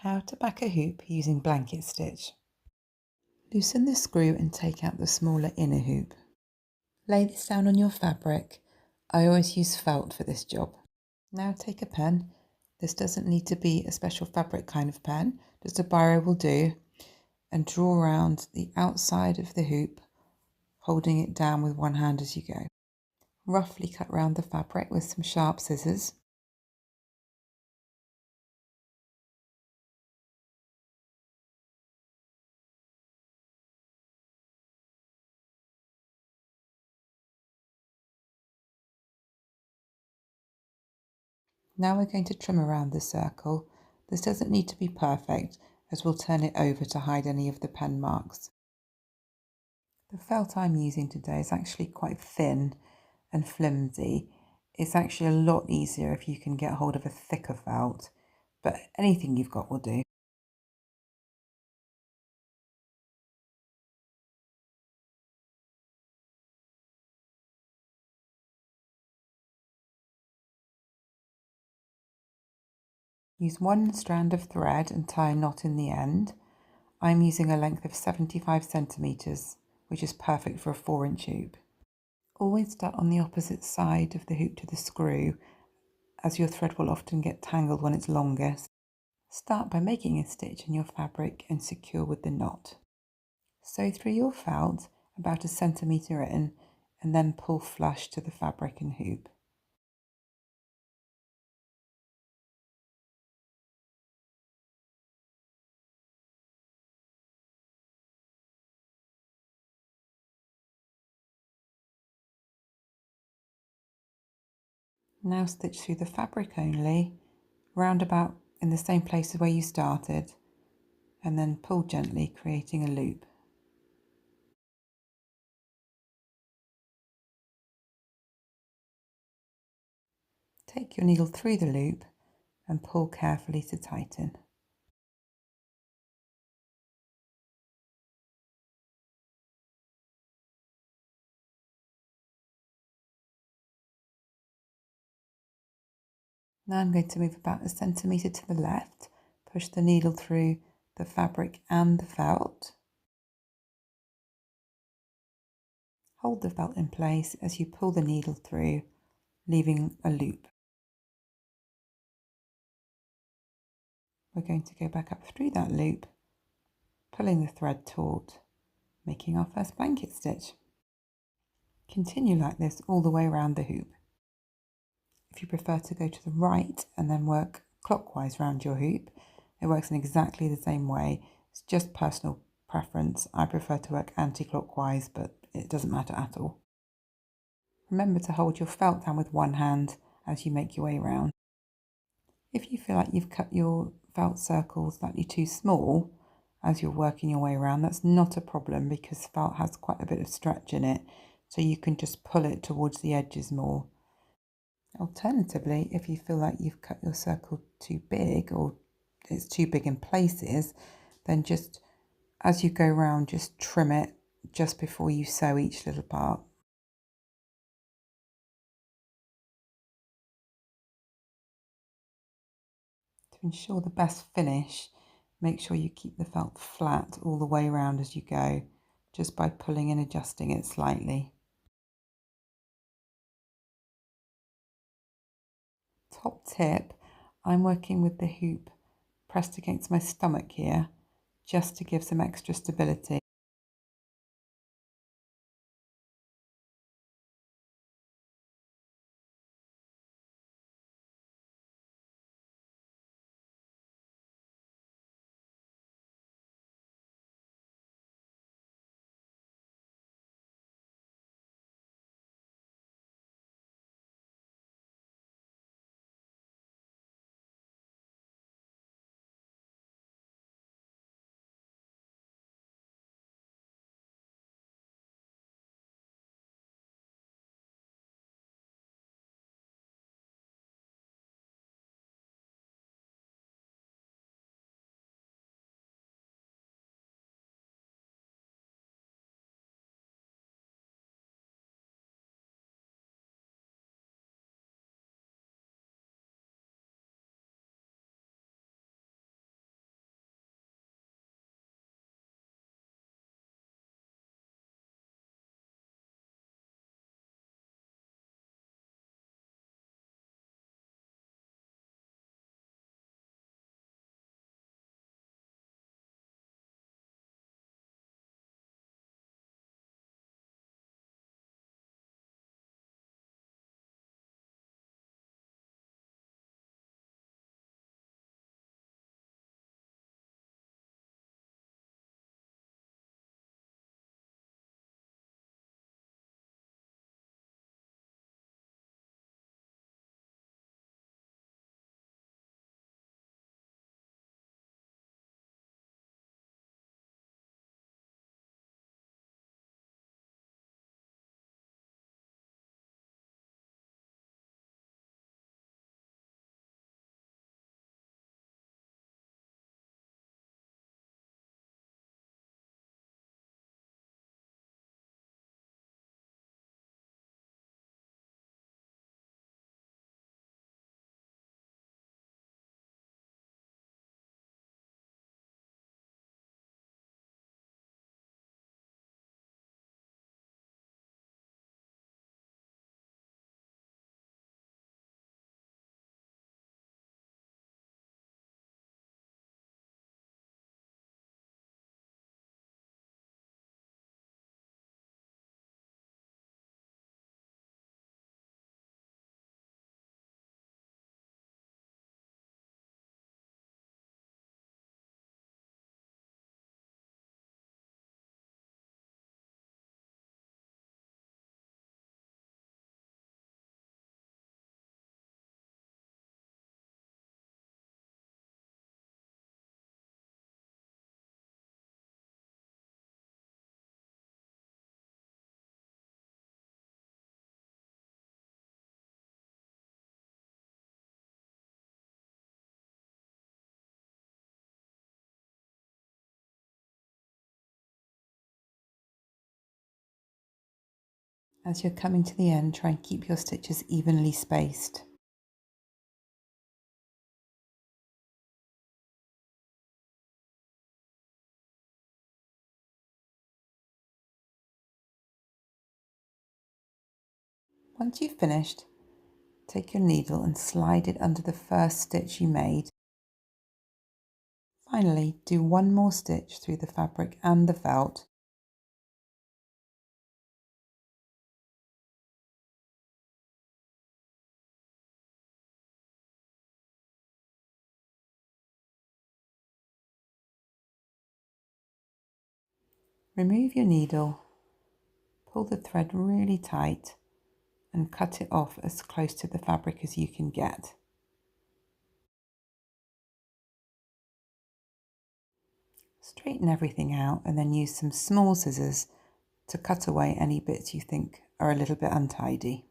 How to back a hoop using blanket stitch. Loosen the screw and take out the smaller inner hoop. Lay this down on your fabric. I always use felt for this job. Now take a pen. This doesn't need to be a special fabric kind of pen, just a biro will do, and draw around the outside of the hoop, holding it down with one hand as you go. Roughly cut around the fabric with some sharp scissors. Now we're going to trim around the circle. This doesn't need to be perfect, as we'll turn it over to hide any of the pen marks. The felt I'm using today is actually quite thin and flimsy. It's actually a lot easier if you can get hold of a thicker felt, but anything you've got will do. Use one strand of thread and tie a knot in the end. I'm using a length of 75 centimetres, which is perfect for a 4-inch hoop. Always start on the opposite side of the hoop to the screw, as your thread will often get tangled when it's longest. Start by making a stitch in your fabric and secure with the knot. Sew through your felt about a centimetre in and then pull flush to the fabric and hoop. Now stitch through the fabric only, round about in the same place as where you started, and then pull gently, creating a loop. Take your needle through the loop and pull carefully to tighten. Now I'm going to move about a centimetre to the left, push the needle through the fabric and the felt. Hold the felt in place as you pull the needle through, leaving a loop. We're going to go back up through that loop, pulling the thread taut, making our first blanket stitch. Continue like this all the way around the hoop. If you prefer to go to the right and then work clockwise round your hoop, it works in exactly the same way. It's just personal preference. I prefer to work anti-clockwise, but it doesn't matter at all. Remember to hold your felt down with one hand as you make your way around. If you feel like you've cut your felt circle slightly too small as you're working your way around, that's not a problem because felt has quite a bit of stretch in it, so you can just pull it towards the edges more. Alternatively, if you feel like you've cut your circle too big or it's too big in places, then just as you go round, just trim it just before you sew each little part. To ensure the best finish, make sure you keep the felt flat all the way around as you go, just by pulling and adjusting it slightly. Top tip, I'm working with the hoop pressed against my stomach here, just to give some extra stability. As you're coming to the end, try and keep your stitches evenly spaced. Once you've finished, take your needle and slide it under the first stitch you made. Finally, do one more stitch through the fabric and the felt. Remove your needle, pull the thread really tight and cut it off as close to the fabric as you can get. Straighten everything out and then use some small scissors to cut away any bits you think are a little bit untidy.